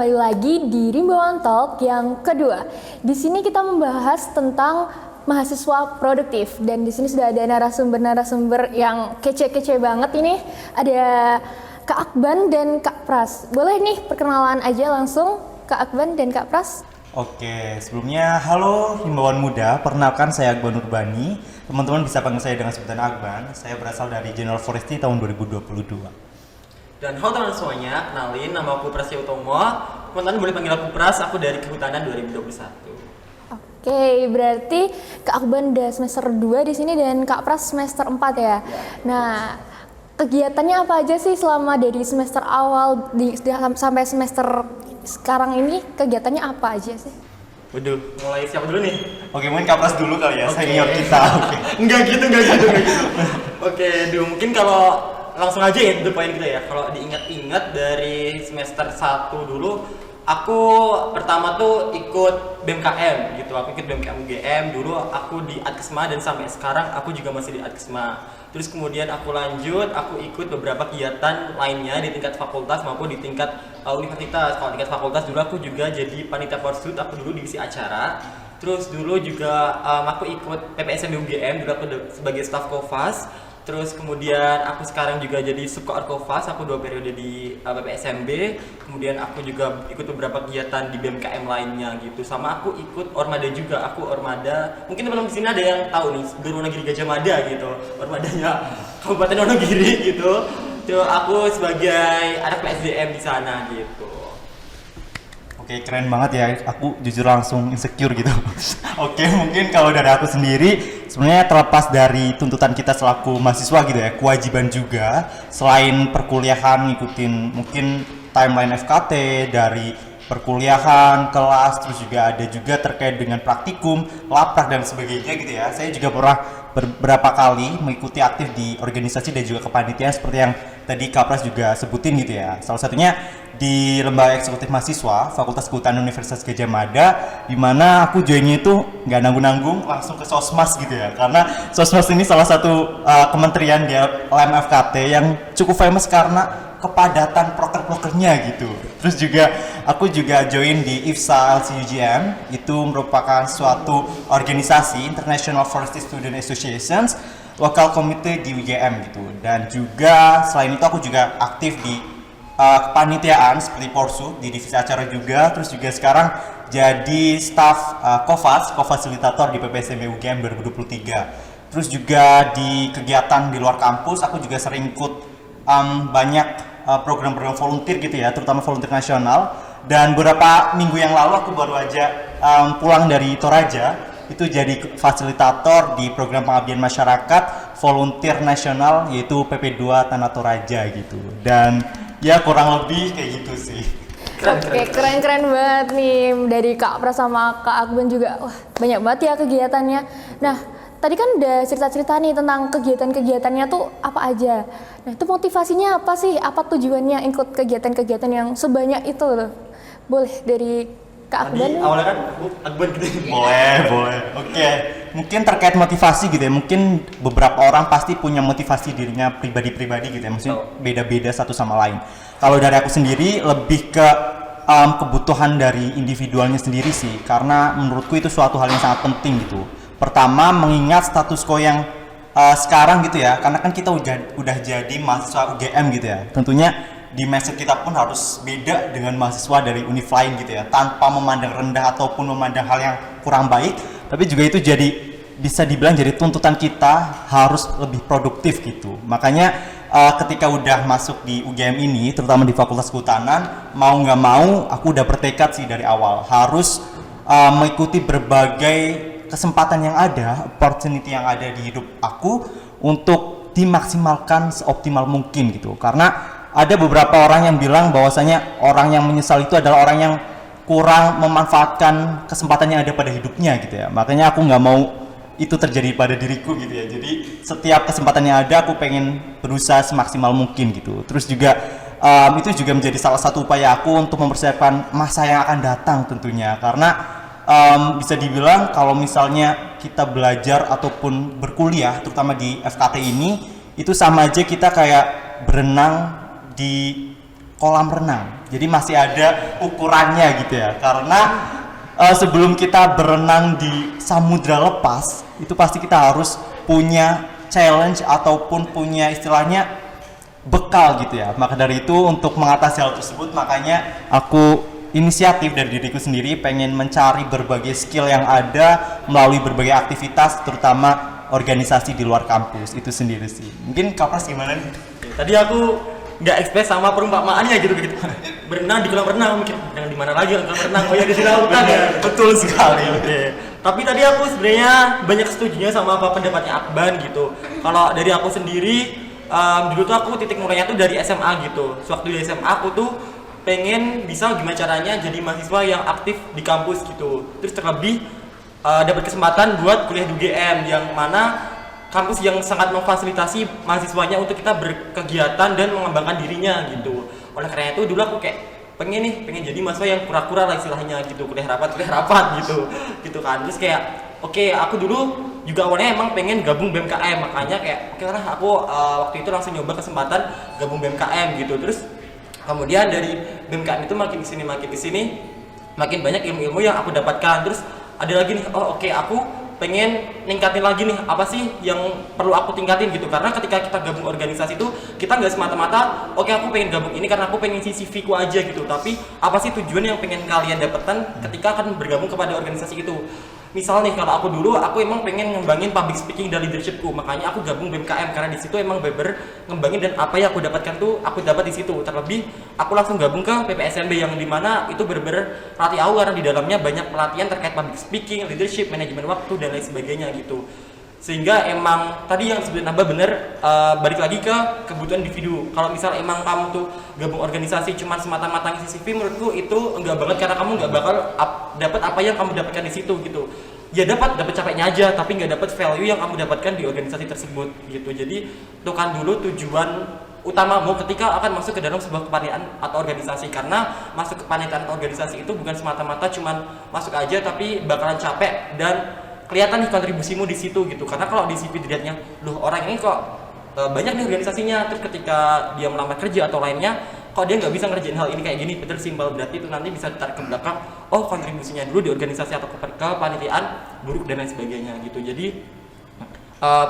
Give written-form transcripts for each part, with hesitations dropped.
kembali lagi di Rimbawan Talk yang kedua. Di sini kita membahas tentang mahasiswa produktif dan di sini sudah ada narasumber yang kece-kece banget ini. Ada Kak Akban dan Kak Pras. Boleh nih perkenalan aja langsung Kak Akban dan Kak Pras. Oke, sebelumnya halo himbauan muda, perkenalkan saya Akban Nurbani. Teman-teman bisa panggil saya dengan sebutan Akban. Saya berasal dari General Forestry tahun 2022. Dan halo teman-teman semuanya, kenalin nama aku Pras Utomo. Teman-teman boleh panggil aku Pras, aku dari Kehutanan 2021. Oke, berarti Kak Akban udah semester 2 di sini dan Kak Pras semester 4 ya. Nah, kegiatannya apa aja sih selama dari semester awal sampai semester sekarang ini, kegiatannya apa aja sih? Waduh, mulai siapa dulu nih? Oke, mungkin Kak Pras dulu kali ya, senior kita. Oke. Enggak gitu. Oke, mungkin kalau langsung aja ya the point kita ya. Kalau diingat-ingat dari semester 1 dulu, aku pertama tuh ikut BMKM gitu. Aku ikut BMKM UGM dulu, aku di Adkesma dan sampai sekarang aku juga masih di Adkesma. Terus kemudian aku lanjut, aku ikut beberapa kegiatan lainnya di tingkat fakultas maupun di tingkat universitas. Kalau tingkat fakultas dulu aku juga jadi panitia Porsut, aku dulu divisi acara. Terus dulu juga aku ikut PPSMB UGM, dulu aku sebagai staf Kovas. Terus kemudian aku sekarang juga jadi Subko-Orkovas, aku 2 periode di PPSMB. Kemudian aku juga ikut beberapa kegiatan di BMKM lainnya gitu. Sama aku ikut Ormada juga, aku Ormada. Mungkin teman-teman di sini ada yang tahu nih, Wonogiri Gajah Mada gitu. Ormadanya Kabupaten Wonogiri gitu. Tuh aku sebagai anak PSDM di sana gitu. Oke, keren banget ya. Aku jujur langsung insecure gitu. Oke, mungkin kalau dari aku sendiri, sebenarnya terlepas dari tuntutan kita selaku mahasiswa gitu ya, kewajiban juga selain perkuliahan ngikutin mungkin timeline FKT dari perkuliahan, kelas, terus juga ada juga terkait dengan praktikum, laprak dan sebagainya gitu ya. Saya juga pernah beberapa kali mengikuti aktif di organisasi dan juga kepanitiaan seperti yang tadi Kak Pras juga sebutin gitu ya. Salah satunya di Lembaga Eksekutif Mahasiswa Fakultas Kehutanan Universitas Gadjah Mada, di mana aku joinnya itu nggak nanggung-nanggung langsung ke Sosmas gitu ya, karena Sosmas ini salah satu kementerian di LM FKT yang cukup famous karena kepadatan proker-prokernya gitu. Terus juga aku juga join di IFSA LCUGM, itu merupakan suatu organisasi International Forestry Student Associations, lokal komite di UGM gitu. Dan juga selain itu aku juga aktif di kepanitiaan seperti Porsut di divisi acara juga, terus juga sekarang jadi staf co-fasilitator di PPSMB UGM 2023. Terus juga di kegiatan di luar kampus aku juga sering ikut banyak program-program volunteer gitu ya, terutama volunteer nasional. Dan beberapa minggu yang lalu aku baru aja pulang dari Toraja, itu jadi fasilitator di program pengabdian masyarakat volunteer nasional yaitu PP2 Tanah Toraja gitu. Dan ya kurang lebih kayak gitu sih. Keren banget nih dari Kak Pras sama Kak Akban juga. Wah, banyak banget ya kegiatannya. Nah, tadi kan udah cerita-cerita nih tentang kegiatan-kegiatannya tuh apa aja. Nah, itu motivasinya apa sih? Apa tujuannya ikut kegiatan-kegiatan yang sebanyak itu loh? Boleh dari Kak Akban? Tadi awalnya kan Akban gitu. Boleh. Oke. Mungkin terkait motivasi gitu ya. Mungkin beberapa orang pasti punya motivasi dirinya pribadi-pribadi gitu ya. Maksudnya beda-beda satu sama lain. Kalau dari aku sendiri lebih ke kebutuhan dari individualnya sendiri sih. Karena menurutku itu suatu hal yang sangat penting gitu. Pertama, mengingat status quo yang sekarang gitu ya. Karena kan kita udah jadi mahasiswa UGM gitu ya. Tentunya di mindset kita pun harus beda dengan mahasiswa dari univ lain gitu ya, tanpa memandang rendah ataupun memandang hal yang kurang baik, tapi juga itu jadi bisa dibilang jadi tuntutan kita harus lebih produktif gitu. Makanya ketika udah masuk di UGM ini, terutama di Fakultas Kehutanan, mau nggak mau aku udah bertekad sih dari awal harus mengikuti berbagai kesempatan yang ada, opportunity yang ada di hidup aku untuk dimaksimalkan seoptimal mungkin gitu. Karena ada beberapa orang yang bilang bahwasanya orang yang menyesal itu adalah orang yang kurang memanfaatkan kesempatan yang ada pada hidupnya gitu ya. Makanya aku nggak mau itu terjadi pada diriku gitu ya. Jadi setiap kesempatan yang ada aku pengen berusaha semaksimal mungkin gitu. Terus juga itu juga menjadi salah satu upaya aku untuk mempersiapkan masa yang akan datang tentunya. Karena bisa dibilang kalau misalnya kita belajar ataupun berkuliah terutama di FKT ini, itu sama aja kita kayak berenang di kolam renang. Jadi masih ada ukurannya gitu ya. Karena sebelum kita berenang di samudra lepas, itu pasti kita harus punya challenge ataupun punya istilahnya bekal gitu ya. Maka dari itu untuk mengatasi hal tersebut, makanya aku inisiatif dari diriku sendiri pengen mencari berbagai skill yang ada melalui berbagai aktivitas, terutama organisasi di luar kampus itu sendiri sih. Mungkin Kak Pras gimana nih? Tadi aku nggak expect sama perumpamaannya gitu. Berenang di kolam renang, mungkin berenang di mana lagi kolam renang? Oh ya di lautan ya. Betul sekali. Oke. Tapi tadi aku sebenarnya banyak setujunya sama apa pendapatnya Akban gitu. Kalau dari aku sendiri, dulu tuh aku titik mulainya tuh dari SMA gitu. Sewaktu di SMA aku tuh pengen bisa gimana caranya jadi mahasiswa yang aktif di kampus gitu. Terus terlebih dapat kesempatan buat kuliah di UGM yang mana kampus yang sangat memfasilitasi mahasiswanya untuk kita berkegiatan dan mengembangkan dirinya gitu. Oleh karena itu dulu aku kayak pengen jadi mahasiswa yang kura-kura lah istilahnya gitu, kuliah rapat gitu kan. Terus kayak oke, aku dulu juga awalnya emang pengen gabung BMKM, makanya kayak oke lah aku waktu itu langsung nyoba kesempatan gabung BMKM gitu. Terus kemudian dari BMKM itu makin kesini makin banyak ilmu-ilmu yang aku dapatkan. Terus ada lagi nih, aku pengen ningkatin lagi nih, apa sih yang perlu aku tingkatin gitu. Karena ketika kita gabung organisasi itu kita nggak semata-mata aku pengen gabung ini karena aku pengen isi CV ku aja gitu, tapi apa sih tujuan yang pengen kalian dapatkan ketika akan bergabung kepada organisasi itu. Misal nih, kalau aku dulu aku emang pengen ngembangin public speaking dan leadershipku, makanya aku gabung BMKM karena di situ emang beber ngembangin, dan apa yang aku dapatkan tuh aku dapat di situ. Terlebih aku langsung gabung ke PPSMB yang dimana itu beber pelatih aku karena di dalamnya banyak pelatihan terkait public speaking, leadership, manajemen waktu dan lain sebagainya gitu. Sehingga emang tadi yang sebenarnya nambah bener, balik lagi ke kebutuhan individu. Kalau misal emang kamu tuh gabung organisasi cuma semata-mata ngisi CV, menurutku itu enggak banget, karena kamu nggak bakal dapat apa yang kamu dapatkan di situ gitu. Ya dapat capeknya aja, tapi nggak dapat value yang kamu dapatkan di organisasi tersebut gitu. Jadi tentukan dulu tujuan utamamu ketika akan masuk ke dalam sebuah kepanitiaan atau organisasi, karena masuk ke kepanitiaan atau organisasi itu bukan semata-mata cuman masuk aja tapi bakalan capek dan kelihatan nih kontribusimu di situ gitu. Karena kalau di CV dilihatnya, loh orang ini kok banyak nih organisasinya, terus ketika dia melamar kerja atau lainnya kok dia nggak bisa ngerjain hal ini kayak gini, betul simpel, berarti itu nanti bisa ditarik ke belakang, kontribusinya dulu di organisasi atau kepanitiaan buruk dan lain sebagainya gitu. Jadi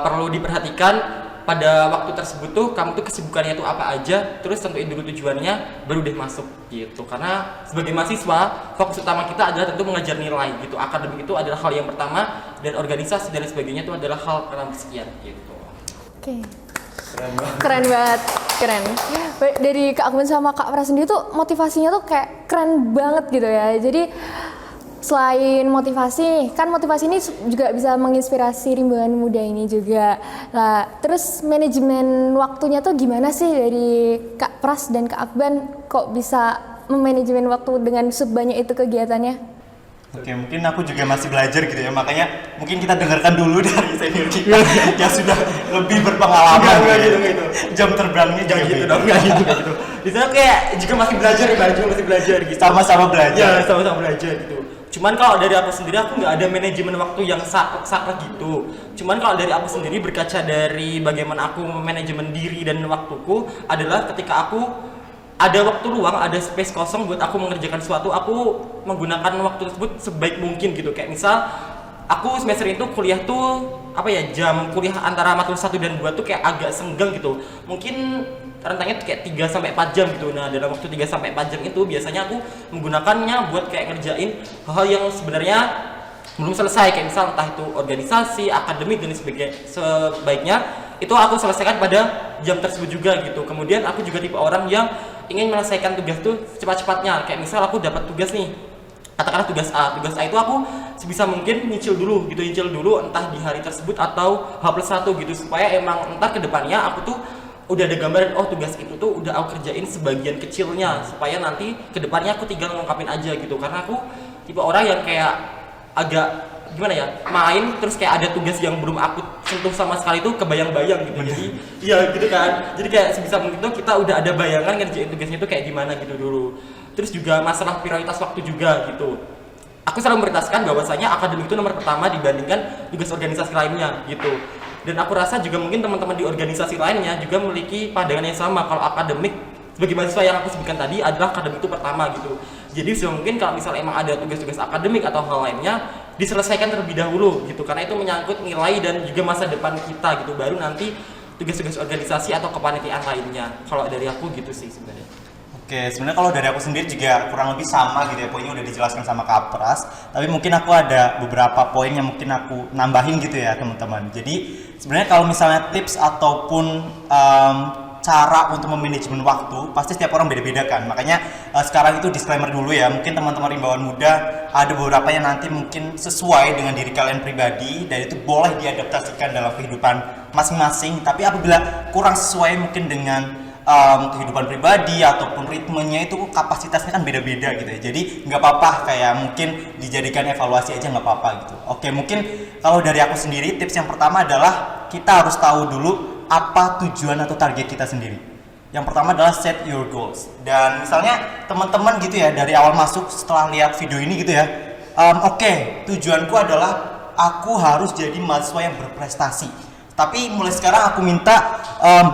perlu diperhatikan pada waktu tersebut tuh kamu tuh kesibukannya tuh apa aja, terus tentuin dulu tujuannya baru deh masuk gitu. Karena sebagai mahasiswa fokus utama kita adalah tentu mengejar nilai gitu. Akademik itu adalah hal yang pertama, dan organisasi dan sebagainya itu adalah hal kesekian gitu. Oke. Keren banget, keren. Dari Kak Akban sama Kak Pras sendiri tuh motivasinya tuh kayak keren banget gitu ya. Jadi selain motivasi, kan motivasi ini juga bisa menginspirasi rimbungan muda ini juga. Nah, terus manajemen waktunya tuh gimana sih dari Kak Pras dan Kak Akban, kok bisa memanajemen waktu dengan sebanyak itu kegiatannya? Oke, mungkin aku juga masih belajar gitu ya, makanya mungkin kita dengarkan dulu dari senior kita yang sudah lebih berpengalaman gitu. Jam terbangnya juga gitu beda. dong, nggak gitu. Di sana kayak juga masih belajar ya, masih belajar gitu. Sama-sama belajar. Ya, sama-sama belajar gitu. Cuman kalau dari aku sendiri, aku nggak ada manajemen waktu yang saklek gitu. Cuman kalau dari aku sendiri, berkaca dari bagaimana aku manajemen diri dan waktuku adalah ketika aku ada waktu luang, ada space kosong buat aku mengerjakan sesuatu, aku menggunakan waktu tersebut sebaik mungkin gitu. Kayak misal aku semester itu kuliah tuh jam kuliah antara matkul 1 dan 2 tuh kayak agak senggang gitu. Mungkin rentangnya kayak 3 sampai 4 jam gitu. Nah, dalam waktu 3 sampai 4 jam itu biasanya aku menggunakannya buat kayak ngerjain hal yang sebenarnya belum selesai, kayak misal entah itu organisasi, akademik dan sebaiknya itu aku selesaikan pada jam tersebut juga gitu. Kemudian aku juga tipe orang yang ingin menyelesaikan tugas tuh cepat-cepatnya. Kayak misal aku dapat tugas nih, katakanlah tugas A itu aku sebisa mungkin nyicil dulu entah di hari tersebut atau H+1 gitu, supaya emang entar kedepannya aku tuh udah ada gambaran, tugas itu tuh udah aku kerjain sebagian kecilnya, supaya nanti kedepannya aku tinggal ngungkapin aja gitu. Karena aku tipe orang yang kayak agak main terus kayak ada tugas yang belum aku sentuh sama sekali tuh kebayang-bayang gitu. Jadi iya gitu kan, jadi kayak sebisa mungkin tuh kita udah ada bayangan ngerjain tugasnya tuh kayak gimana gitu dulu. Terus juga masalah prioritas waktu juga gitu, aku selalu memprioritaskan bahwasanya akademik itu nomor pertama dibandingkan tugas organisasi lainnya gitu. Dan aku rasa juga mungkin teman-teman di organisasi lainnya juga memiliki pandangan yang sama, kalau akademik sebagai mahasiswa yang aku sebutkan tadi adalah akademik itu pertama gitu. Jadi mungkin kalau misalnya emang ada tugas-tugas akademik atau hal lainnya diselesaikan terlebih dahulu gitu, karena itu menyangkut nilai dan juga masa depan kita gitu, baru nanti tugas-tugas organisasi atau kepanitiaan lainnya. Kalau dari aku gitu sih sebenarnya. Oke, sebenarnya kalau dari aku sendiri juga kurang lebih sama gitu ya, poinnya udah dijelaskan sama Kak Pras. Tapi mungkin aku ada beberapa poin yang mungkin aku nambahin gitu ya teman-teman. Jadi sebenarnya kalau misalnya tips ataupun cara untuk memanajemen waktu pasti setiap orang beda-beda kan. Makanya sekarang itu disclaimer dulu ya, mungkin teman-teman Rimbawan Muda ada beberapa yang nanti mungkin sesuai dengan diri kalian pribadi dan itu boleh diadaptasikan dalam kehidupan masing-masing. Tapi apabila kurang sesuai mungkin dengan kehidupan pribadi ataupun ritmenya, itu kapasitasnya kan beda-beda gitu ya. Jadi nggak apa-apa, kayak mungkin dijadikan evaluasi aja nggak apa-apa gitu. Oke, mungkin kalau dari aku sendiri tips yang pertama adalah kita harus tahu dulu apa tujuan atau target kita sendiri. Yang pertama adalah set your goals. Dan misalnya teman-teman gitu ya, dari awal masuk setelah lihat video ini gitu ya, oke, tujuanku adalah aku harus jadi mahasiswa yang berprestasi. Tapi mulai sekarang aku minta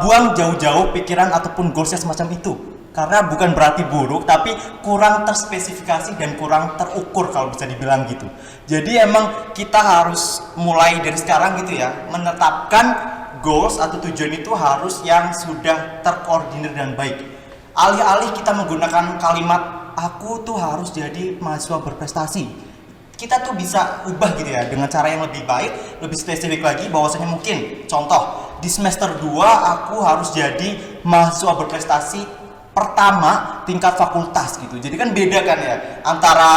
buang jauh-jauh pikiran ataupun goalsnya semacam itu. Karena bukan berarti buruk, tapi kurang terspesifikasi dan kurang terukur kalau bisa dibilang gitu. Jadi emang kita harus mulai dari sekarang gitu ya, menetapkan goals atau tujuan itu harus yang sudah terkoordinir dan baik. Alih-alih kita menggunakan kalimat aku tuh harus jadi mahasiswa berprestasi, kita tuh bisa ubah gitu ya dengan cara yang lebih baik, lebih spesifik lagi, bahwasanya mungkin contoh di semester 2 aku harus jadi mahasiswa berprestasi pertama tingkat fakultas gitu. Jadi kan beda kan ya antara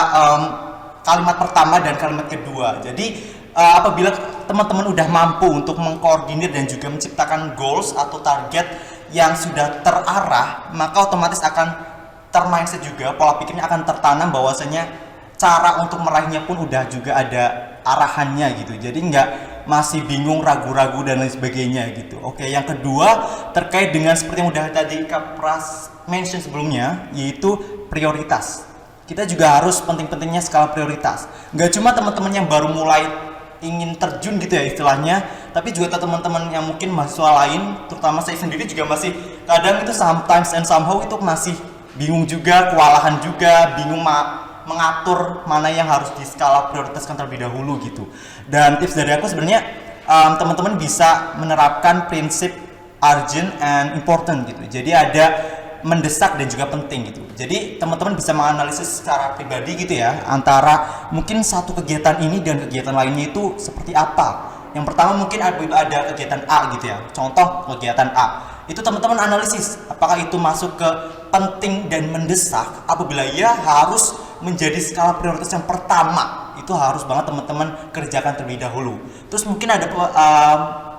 kalimat pertama dan kalimat kedua. Jadi apabila teman-teman udah mampu untuk mengkoordinir dan juga menciptakan goals atau target yang sudah terarah, maka otomatis akan termindset juga, pola pikirnya akan tertanam bahwasanya cara untuk meraihnya pun udah juga ada arahannya gitu. Jadi nggak masih bingung, ragu-ragu dan lain sebagainya gitu. Oke, yang kedua terkait dengan seperti yang udah tadi Kak Pras mention sebelumnya, yaitu prioritas. Kita juga harus penting-pentingnya skala prioritas. Nggak cuma teman-teman yang baru mulai ingin terjun gitu ya istilahnya, tapi juga teman-teman yang mungkin mahasiswa lain, terutama saya sendiri juga masih kadang itu sometimes and somehow itu masih bingung juga, kewalahan juga, bingung mengatur mana yang harus di skala prioritaskan terlebih dahulu gitu. Dan tips dari aku sebenarnya teman-teman bisa menerapkan prinsip urgent and important gitu. Jadi ada mendesak dan juga penting gitu. Jadi teman-teman bisa menganalisis secara pribadi gitu ya, antara mungkin satu kegiatan ini dan kegiatan lainnya itu seperti apa. Yang pertama mungkin ada kegiatan A gitu ya, contoh kegiatan A, itu teman-teman analisis apakah itu masuk ke penting dan mendesak. Apabila ya, harus menjadi skala prioritas yang pertama, itu harus banget teman-teman kerjakan terlebih dahulu. Terus mungkin ada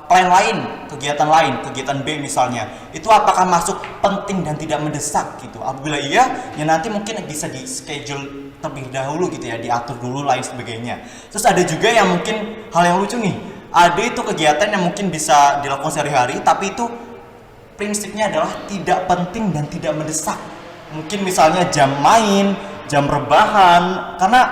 plan lain, kegiatan B misalnya, itu apakah masuk penting dan tidak mendesak gitu. Apabila iya, ya nanti mungkin bisa di schedule terlebih dahulu gitu ya, diatur dulu lain sebagainya. Terus ada juga yang mungkin hal yang lucu nih, ada itu kegiatan yang mungkin bisa dilakukan sehari-hari, tapi itu prinsipnya adalah tidak penting dan tidak mendesak. Mungkin misalnya jam main, jam rebahan, karena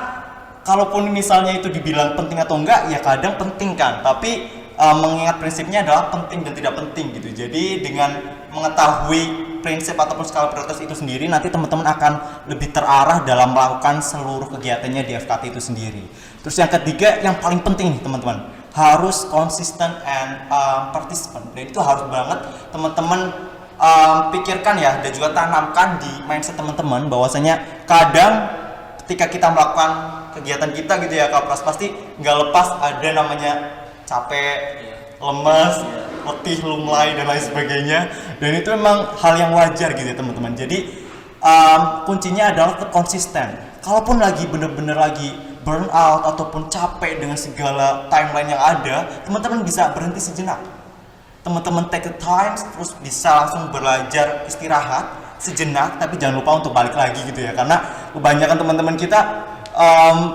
kalaupun misalnya itu dibilang penting atau enggak, ya kadang penting kan, tapi mengingat prinsipnya adalah penting dan tidak penting gitu. Jadi dengan mengetahui prinsip ataupun skala prioritas itu sendiri, nanti teman-teman akan lebih terarah dalam melakukan seluruh kegiatannya di FKT itu sendiri. Terus yang ketiga, yang paling penting nih teman-teman, harus konsisten and participant. Dan itu harus banget teman-teman pikirkan ya, dan juga tanamkan di mindset teman-teman bahwasanya kadang ketika kita melakukan kegiatan kita gitu ya Kak Pras, pasti nggak lepas ada namanya capek, lemes, letih, lunglai dan lain sebagainya. Dan itu memang hal yang wajar gitu ya teman-teman. Jadi kuncinya adalah tetap konsisten. Kalaupun lagi bener-bener lagi burn out ataupun capek dengan segala timeline yang ada, teman-teman bisa berhenti sejenak. Teman-teman take the time, terus bisa langsung belajar istirahat sejenak, tapi jangan lupa untuk balik lagi gitu ya. Karena kebanyakan teman-teman kita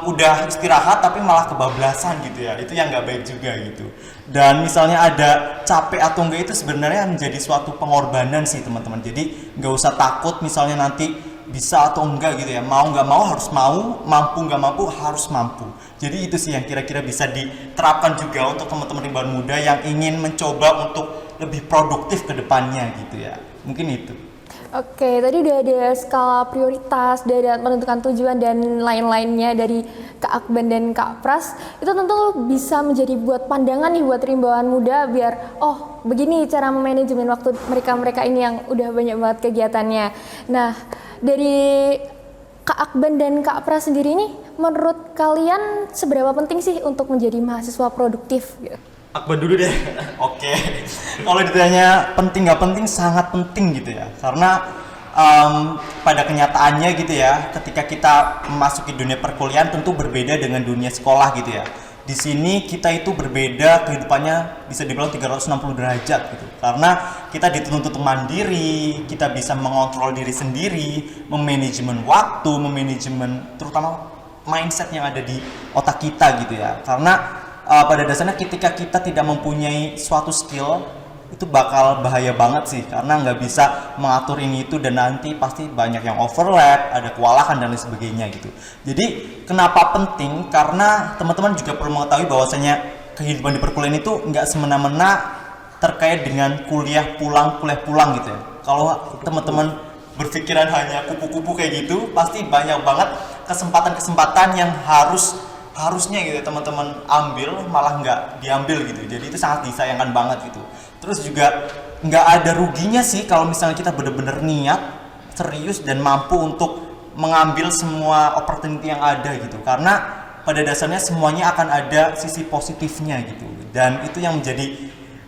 udah istirahat tapi malah kebablasan gitu ya, itu yang nggak baik juga gitu. Dan misalnya ada capek atau enggak, itu sebenarnya menjadi suatu pengorbanan sih teman-teman. Jadi nggak usah takut misalnya nanti bisa atau enggak gitu ya, mau nggak mau harus mau, mampu nggak mampu harus mampu. Jadi itu sih yang kira-kira bisa diterapkan juga untuk teman-teman Rimbawan Muda yang ingin mencoba untuk lebih produktif ke depannya gitu ya, mungkin itu. Oke, tadi udah ada skala prioritas, udah ada menentukan tujuan dan lain-lainnya dari Kak Akban dan Kak Pras. Itu tentu bisa menjadi buat pandangan nih buat rimbawan muda biar begini cara memanajemen waktu mereka ini yang udah banyak banget kegiatannya. Nah, dari Kak Akban dan Kak Pras sendiri nih, menurut kalian seberapa penting sih untuk menjadi mahasiswa produktif? Akbar dulu deh. Oke, kalau ditanya penting nggak penting, sangat penting gitu ya. Karena pada kenyataannya gitu ya, ketika kita memasuki dunia perkuliahan tentu berbeda dengan dunia sekolah gitu ya. Di sini kita itu berbeda kehidupannya, bisa dibilang 360 derajat gitu. Karena kita dituntut untuk mandiri, kita bisa mengontrol diri sendiri, memanajemen waktu, memanajemen terutama mindset yang ada di otak kita gitu ya. Karena pada dasarnya ketika kita tidak mempunyai suatu skill itu bakal bahaya banget sih, karena nggak bisa mengatur ini itu dan nanti pasti banyak yang overlap, ada kewalahan dan lain sebagainya gitu. Jadi kenapa penting? Karena teman-teman juga perlu mengetahui bahwasanya kehidupan di perkuliahan itu nggak semena-mena terkait dengan kuliah pulang gitu ya. Kalau teman-teman berpikiran hanya kupu-kupu kayak gitu, pasti banyak banget kesempatan-kesempatan yang harusnya gitu teman-teman ambil malah nggak diambil gitu. Jadi itu sangat disayangkan banget gitu. Terus juga nggak ada ruginya sih kalau misalnya kita benar-benar niat serius dan mampu untuk mengambil semua opportunity yang ada gitu. Karena pada dasarnya semuanya akan ada sisi positifnya gitu. Dan itu yang menjadi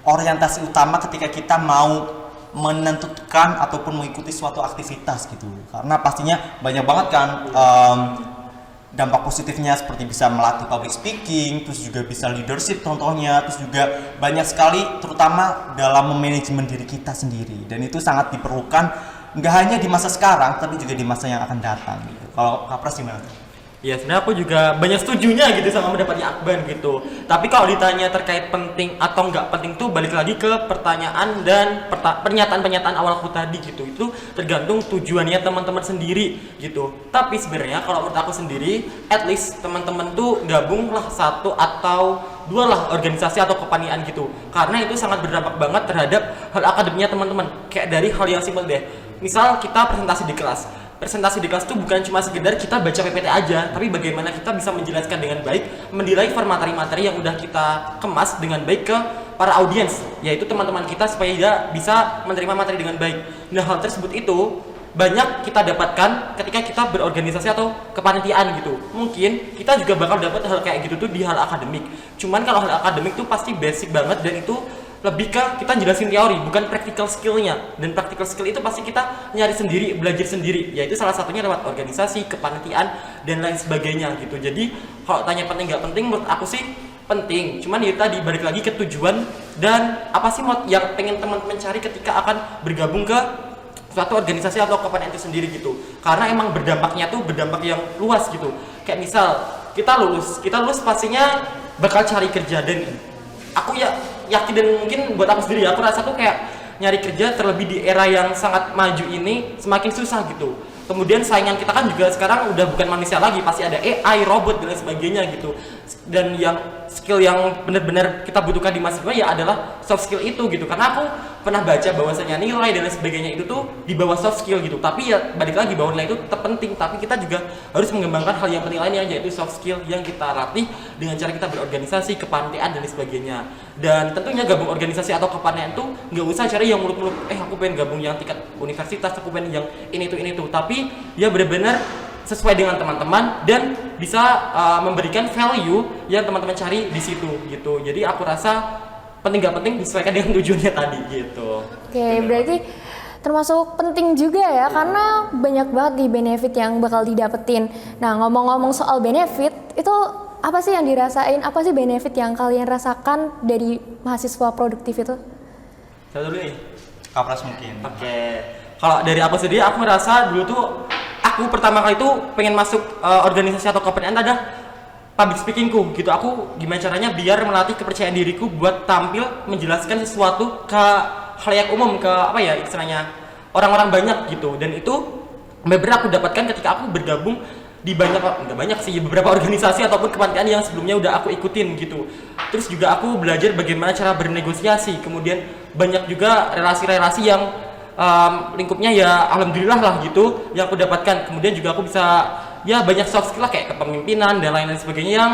orientasi utama ketika kita mau menentukan ataupun mengikuti suatu aktivitas gitu. Karena pastinya banyak banget kan dampak positifnya, seperti bisa melatih public speaking, terus juga bisa leadership contohnya, terus juga banyak sekali terutama dalam memanajemen diri kita sendiri, dan itu sangat diperlukan nggak hanya di masa sekarang tapi juga di masa yang akan datang gitu. Kalau Kak Pras gimana? Ya sebenarnya aku juga banyak setujunya gitu sama pendapatnya Akban gitu. Tapi kalau ditanya terkait penting atau nggak penting tuh balik lagi ke pertanyaan dan pernyataan-pernyataan awal aku tadi gitu. Itu tergantung tujuannya teman-teman sendiri gitu. Tapi sebenarnya kalau menurut aku sendiri, at least teman-teman tuh gabunglah satu atau dua lah organisasi atau kepanitiaan gitu. Karena itu sangat berdampak banget terhadap hal akademiknya teman-teman. Kayak dari hal yang simpel deh. Misal kita presentasi di kelas. Presentasi di kelas itu bukan cuma sekedar kita baca PPT aja, tapi bagaimana kita bisa menjelaskan dengan baik, mendeliver materi-materi yang udah kita kemas dengan baik ke para audiens, yaitu teman-teman kita supaya dia bisa menerima materi dengan baik. Nah, hal tersebut itu banyak kita dapatkan ketika kita berorganisasi atau kepanitiaan gitu. Mungkin kita juga bakal dapat hal kayak gitu tuh di hal akademik. Cuman kalau hal akademik tuh pasti basic banget dan itu lebih ke kita jelasin teori, bukan practical skill-nya. Dan practical skill itu pasti kita nyari sendiri, belajar sendiri. Yaitu salah satunya lewat organisasi, kepanitiaan, dan lain sebagainya gitu. Jadi kalau tanya penting nggak penting, menurut aku sih penting. Cuman ya tadi balik lagi ke tujuan dan apa sih yang pengen teman-teman cari ketika akan bergabung ke suatu organisasi atau kepanitiaan itu sendiri gitu. Karena emang berdampaknya tuh berdampak yang luas gitu. Kayak misal kita lulus pastinya bakal cari kerja, dan aku yakin dan mungkin buat aku sendiri aku rasa tuh kayak nyari kerja terlebih di era yang sangat maju ini semakin susah gitu. Kemudian saingan kita kan juga sekarang udah bukan manusia lagi, pasti ada AI, robot dan lain sebagainya gitu. Dan yang skill yang benar-benar kita butuhkan di masa depan ya adalah soft skill itu gitu. Karena aku pernah baca bahwasanya nilai dan lain sebagainya itu tuh di bawah soft skill gitu. Tapi ya balik lagi bahwa nilai itu tetap penting, tapi kita juga harus mengembangkan hal yang penting lainnya, yaitu soft skill yang kita latih dengan cara kita berorganisasi, kepanitiaan dan lain sebagainya. Dan tentunya gabung organisasi atau kepanitiaan tuh nggak usah cari yang muluk-muluk, aku pengen gabung yang tingkat universitas, aku pengen yang ini tuh, tapi ya benar-benar sesuai dengan teman-teman dan bisa memberikan value yang teman-teman cari di situ gitu. Jadi aku rasa penting gak penting disesuaikan dengan tujuannya tadi gitu. Oke, berarti termasuk penting juga ya, karena banyak banget di benefit yang bakal didapetin. Nah, ngomong-ngomong soal benefit, itu apa sih yang dirasain? Apa sih benefit yang kalian rasakan dari mahasiswa produktif itu? Saya dulu nih. Kak Pras mungkin. Oke. Kalau dari aku sendiri, aku ngerasa dulu tuh aku pertama kali tuh pengen masuk organisasi atau kepanitiaan ada public speakingku gitu. Aku gimana caranya biar melatih kepercayaan diriku buat tampil menjelaskan sesuatu ke khalayak umum, ke apa ya istilahnya orang-orang banyak gitu. Dan itu beberapa aku dapatkan ketika aku bergabung di beberapa organisasi ataupun kepanitiaan yang sebelumnya udah aku ikutin gitu. Terus juga aku belajar bagaimana cara bernegosiasi, kemudian banyak juga relasi-relasi yang lingkupnya ya alhamdulillah lah gitu yang aku dapatkan. Kemudian juga aku bisa ya banyak soft skill lah kayak kepemimpinan dan lain-lain sebagainya yang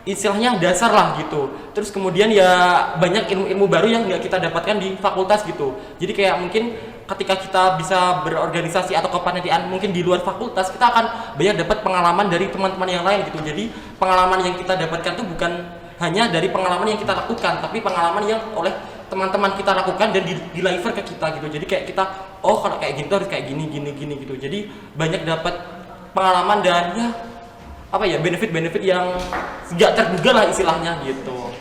istilahnya dasar lah gitu. Terus kemudian ya banyak ilmu-ilmu baru yang nggak kita dapatkan di fakultas gitu. Jadi kayak mungkin ketika kita bisa berorganisasi atau kepanitiaan mungkin di luar fakultas, kita akan banyak dapat pengalaman dari teman-teman yang lain gitu. Jadi pengalaman yang kita dapatkan tuh bukan hanya dari pengalaman yang kita lakukan, tapi pengalaman yang oleh teman-teman kita lakukan dan deliver ke kita gitu. Jadi kayak kita, oh kalau kayak gini tuh harus kayak gini gitu. Jadi banyak dapat pengalaman dan ya apa ya benefit-benefit yang nggak terduga lah istilahnya gitu.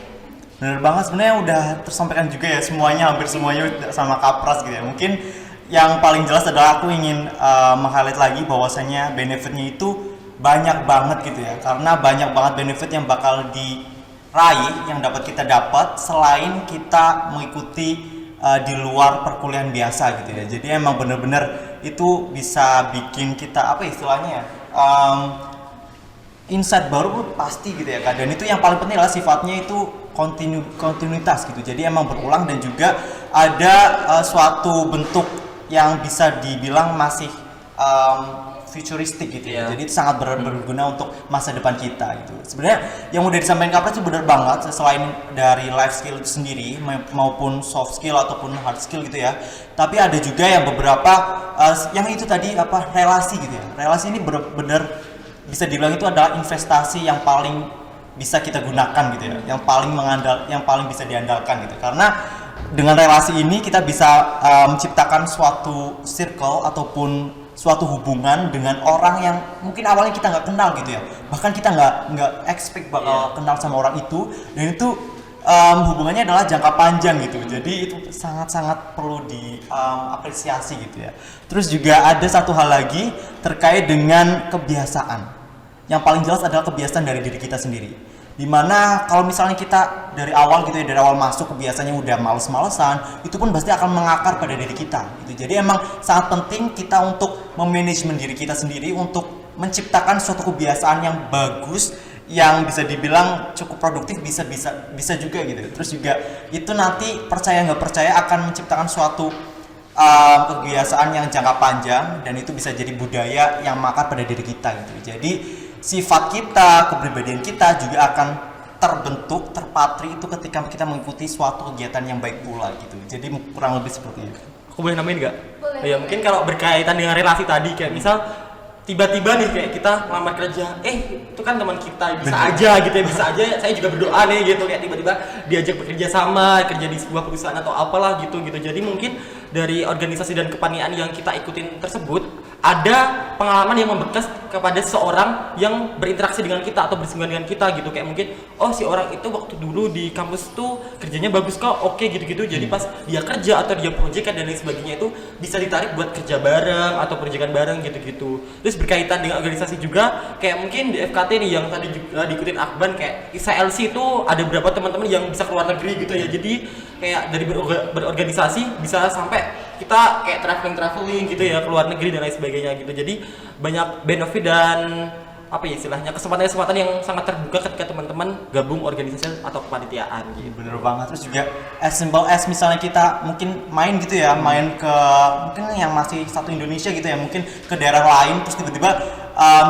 Bener banget, sebenarnya udah tersampaikan juga ya semuanya, hampir semuanya sama Kak Pras gitu ya. Mungkin yang paling jelas adalah aku ingin meng-highlight lagi bahwasanya benefitnya itu banyak banget gitu ya. Karena banyak banget benefit yang bakal diraih, yang dapat kita dapat selain kita mengikuti di luar perkuliahan biasa gitu ya. Jadi emang bener-bener itu bisa bikin kita apa istilahnya ya, insight baru pasti gitu ya Kak. Dan itu yang paling penting adalah sifatnya itu kontinuitas gitu. Jadi emang berulang dan juga ada suatu bentuk yang bisa dibilang masih futuristik gitu ya. Jadi itu sangat berguna untuk masa depan kita gitu. Sebenarnya yang udah disampaikan Kak Pras itu benar banget, selain dari life skill itu sendiri maupun soft skill ataupun hard skill gitu ya. Tapi ada juga yang beberapa yang itu tadi apa relasi gitu ya. Relasi ini benar-benar bisa dibilang itu adalah investasi yang paling bisa kita gunakan gitu ya, yang paling bisa diandalkan gitu. Karena dengan relasi ini kita bisa menciptakan suatu circle ataupun suatu hubungan dengan orang yang mungkin awalnya kita nggak kenal gitu ya, bahkan kita nggak expect bakal kenal sama orang itu, dan itu hubungannya adalah jangka panjang gitu. Jadi itu sangat-sangat perlu diapresiasi gitu ya. Terus juga ada satu hal lagi terkait dengan kebiasaan. Yang paling jelas adalah kebiasaan dari diri kita sendiri. Dimana kalau misalnya kita dari awal gitu ya, dari awal masuk kebiasaannya udah males-malesan, itu pun pasti akan mengakar pada diri kita gitu. Jadi emang sangat penting kita untuk memanajemen diri kita sendiri untuk menciptakan suatu kebiasaan yang bagus, yang bisa dibilang cukup produktif, bisa juga gitu. Terus juga itu nanti percaya nggak percaya akan menciptakan suatu kebiasaan yang jangka panjang, dan itu bisa jadi budaya yang mengakar pada diri kita gitu. Jadi sifat kita, kepribadian kita juga akan terbentuk, terpatri itu ketika kita mengikuti suatu kegiatan yang baik pula gitu. Jadi kurang lebih seperti itu. Aku boleh namain nggak? Boleh. Ya mungkin kalau berkaitan dengan relasi tadi kayak misal tiba-tiba nih kayak kita ngelamar kerja, itu kan teman kita bisa aja gitu ya, bisa aja saya juga berdoa nih gitu, kayak tiba-tiba diajak bekerja sama, kerja di sebuah perusahaan atau apalah gitu. Jadi mungkin dari organisasi dan kepanitiaan yang kita ikutin tersebut ada pengalaman yang membekas kepada seorang yang berinteraksi dengan kita atau bersinggungan dengan kita gitu. Kayak mungkin si orang itu waktu dulu di kampus tuh kerjanya bagus kok, oke gitu-gitu. Jadi pas dia kerja atau dia proyekan dan lain sebagainya itu bisa ditarik buat kerja bareng atau proyekan bareng gitu-gitu. Terus berkaitan dengan organisasi juga, kayak mungkin di FKT nih yang tadi juga diikutin Akban, kayak ISLC itu ada beberapa teman-teman yang bisa keluar negeri gitu ya. Jadi kayak dari berorganisasi bisa sampai kita kayak traveling gitu ya, keluar negeri dan lain sebagainya gitu. Jadi banyak benefit dan apa ya istilahnya kesempatan yang sangat terbuka ketika teman-teman gabung organisasi atau kepanitiaan gitu. Bener banget. Terus juga as simple as misalnya kita mungkin main gitu ya, main ke mungkin yang masih satu Indonesia gitu ya, mungkin ke daerah lain, terus tiba-tiba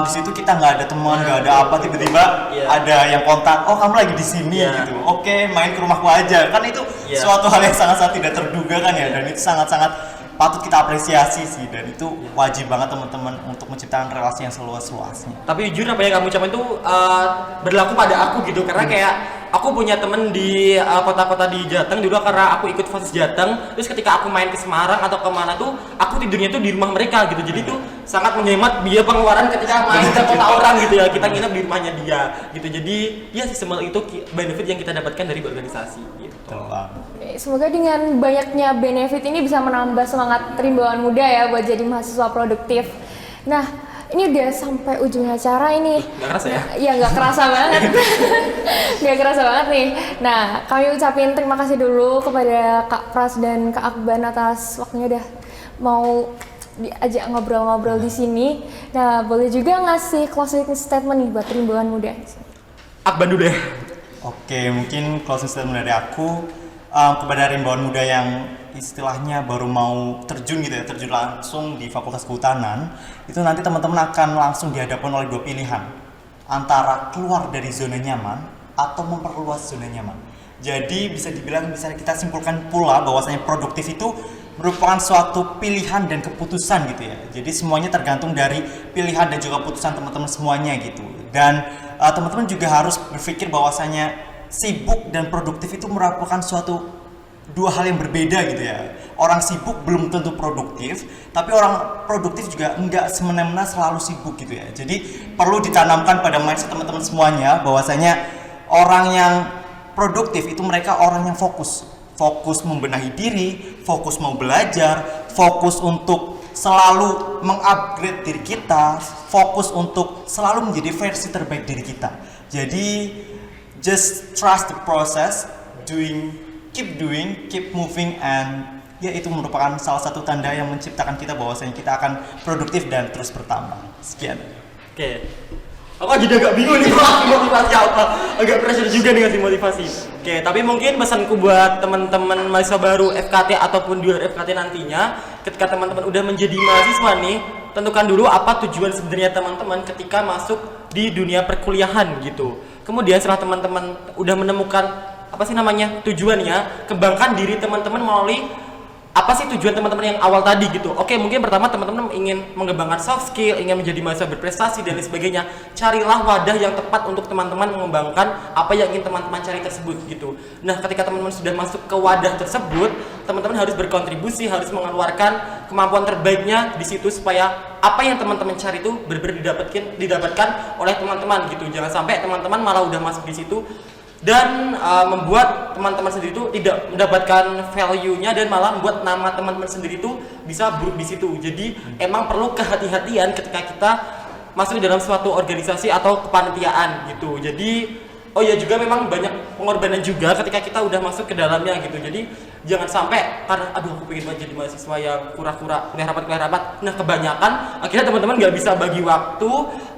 di situ kita nggak ada teman, nggak ada apa, tiba-tiba ada yang kontak, oh kamu lagi di sini gitu, oke main ke rumahku aja, kan itu suatu hal yang sangat-sangat tidak terduga kan ya, dan itu sangat-sangat patut kita apresiasi sih, dan itu wajib banget teman-teman untuk menciptakan relasi yang seluas-luasnya. Tapi jujur apa yang kamu ucapin itu berlaku pada aku gitu, karena kayak aku punya temen di kota-kota di Jateng dulu, karena aku ikut Fasis Jateng. Terus ketika aku main ke Semarang atau kemana tuh, aku tidurnya tuh di rumah mereka gitu. Jadi tuh sangat menghemat biaya pengeluaran ketika main ke kota orang gitu ya. Kita nginep di rumahnya dia gitu. Jadi ya sistem itu benefit yang kita dapatkan dari berorganisasi gitu. Semoga dengan banyaknya benefit ini bisa menambah semangat Rimbawan Muda ya buat jadi mahasiswa produktif. Nah, ini udah sampai ujung acara ini. Gak kerasa ya? Iya, gak kerasa banget. Gak kerasa banget nih. Nah, kami ucapin terima kasih dulu kepada Kak Pras dan Kak Akban atas waktunya udah mau diajak ngobrol-ngobrol di sini. Nah, boleh juga ngasih closing statement nih buat Rimbawan Muda. Akban dulu deh. Oke, mungkin closing statement dari aku, kepada rimbawan muda yang istilahnya baru mau terjun gitu ya, terjun langsung di Fakultas Kehutanan, itu nanti teman-teman akan langsung dihadapkan oleh dua pilihan, antara keluar dari zona nyaman atau memperluas zona nyaman. Jadi bisa dibilang, bisa kita simpulkan pula bahwasanya produktif itu merupakan suatu pilihan dan keputusan gitu ya. Jadi semuanya tergantung dari pilihan dan juga keputusan teman-teman semuanya gitu. Dan teman-teman juga harus berpikir bahwasanya sibuk dan produktif itu merupakan suatu dua hal yang berbeda gitu ya. Orang sibuk belum tentu produktif, tapi orang produktif juga enggak semena-mena selalu sibuk gitu ya. Jadi perlu ditanamkan pada mindset teman-teman semuanya bahwasanya orang yang produktif itu mereka orang yang fokus membenahi diri, fokus mau belajar, fokus untuk selalu mengupgrade diri kita, fokus untuk selalu menjadi versi terbaik diri kita. Jadi just trust the process, keep doing, keep moving, and ya itu merupakan salah satu tanda yang menciptakan kita bahwasanya kita akan produktif dan terus bertambah. Sekian. Oke. Aku jadi agak bingung nih motivasi apa. Agak pressure juga nih ngasih motivasi. Oke, tapi mungkin pesanku buat teman-teman mahasiswa baru FKT ataupun di luar FKT nantinya, ketika teman-teman udah menjadi mahasiswa nih, tentukan dulu apa tujuan sebenarnya teman-teman ketika masuk di dunia perkuliahan gitu. Kemudian setelah teman-teman udah menemukan apa sih namanya tujuannya, kembangkan diri teman-teman melalui apa sih tujuan teman-teman yang awal tadi gitu. Oke, mungkin pertama teman-teman ingin mengembangkan soft skill, ingin menjadi mahasiswa berprestasi dan lain sebagainya. Carilah wadah yang tepat untuk teman-teman mengembangkan apa yang ingin teman-teman cari tersebut gitu. Nah, ketika teman-teman sudah masuk ke wadah tersebut, teman-teman harus berkontribusi, harus mengeluarkan kemampuan terbaiknya di situ supaya apa yang teman-teman cari itu benar-benar didapatkan oleh teman-teman gitu. Jangan sampai teman-teman malah udah masuk di situ dan membuat teman-teman sendiri itu tidak mendapatkan value-nya dan malah membuat nama teman-teman sendiri itu bisa buruk di situ. Jadi emang perlu kehati-hatian ketika kita masuk dalam suatu organisasi atau kepanitiaan gitu. Jadi oh ya juga memang banyak pengorbanan juga ketika kita udah masuk ke dalamnya gitu. Jadi jangan sampai karena aduh aku pengen banget jadi mahasiswa yang kura-kura kuliah rapat. Nah kebanyakan akhirnya teman-teman nggak bisa bagi waktu,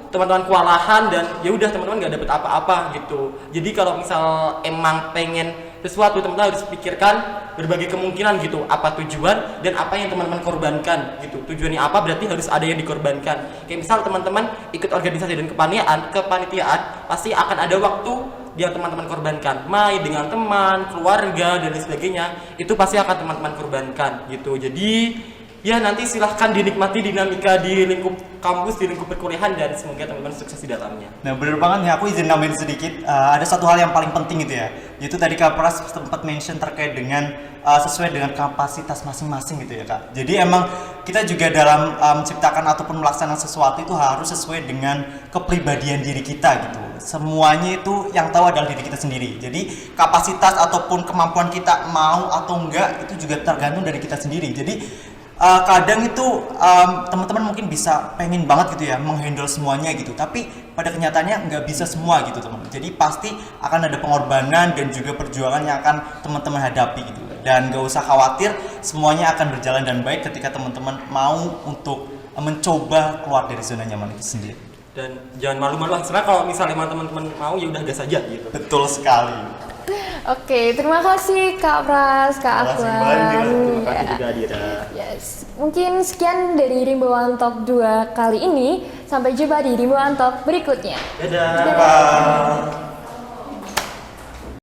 teman-teman kewalahan dan ya udah teman-teman nggak dapet apa-apa gitu. Jadi kalau misal emang pengen sesuatu, teman-teman harus pikirkan berbagai kemungkinan gitu, apa tujuan dan apa yang teman-teman korbankan gitu. Tujuannya apa berarti harus ada yang dikorbankan. Kayak misal teman-teman ikut organisasi dan kepanitiaan pasti akan ada waktu yang teman-teman korbankan, main dengan teman, keluarga dan lain sebagainya, itu pasti akan teman-teman korbankan gitu. Jadi ya nanti silahkan dinikmati dinamika di lingkup kampus, di lingkup perkuliahan dan semoga teman-teman sukses di dalamnya. Nah bener banget nih, aku izin nambahin sedikit, ada satu hal yang paling penting gitu ya, yaitu tadi Kak Pras sempat mention terkait dengan sesuai dengan kapasitas masing-masing gitu ya Kak. Jadi emang kita juga dalam menciptakan ataupun melaksanakan sesuatu itu harus sesuai dengan kepribadian diri kita gitu. Semuanya itu yang tahu adalah diri kita sendiri. Jadi kapasitas ataupun kemampuan kita mau atau enggak itu juga tergantung dari kita sendiri. Jadi kadang itu teman-teman mungkin bisa pengen banget gitu ya menghandle semuanya gitu, tapi pada kenyataannya nggak bisa semua gitu teman. Jadi pasti akan ada pengorbanan dan juga perjuangan yang akan teman-teman hadapi gitu. Dan nggak usah khawatir, semuanya akan berjalan dan baik ketika teman-teman mau untuk mencoba keluar dari zona nyaman itu sendiri. Dan jangan malu-malu, sebenarnya kalau misalnya teman-teman mau ya udah gas aja gitu. Betul sekali. Oke, terima kasih Kak Pras, Kak Akbar. Terima kasih juga Adira. Yes. Mungkin sekian dari Rimbawan Talk 2 kali ini. Sampai jumpa di Rimbawan Talk berikutnya. Dadah. Bye.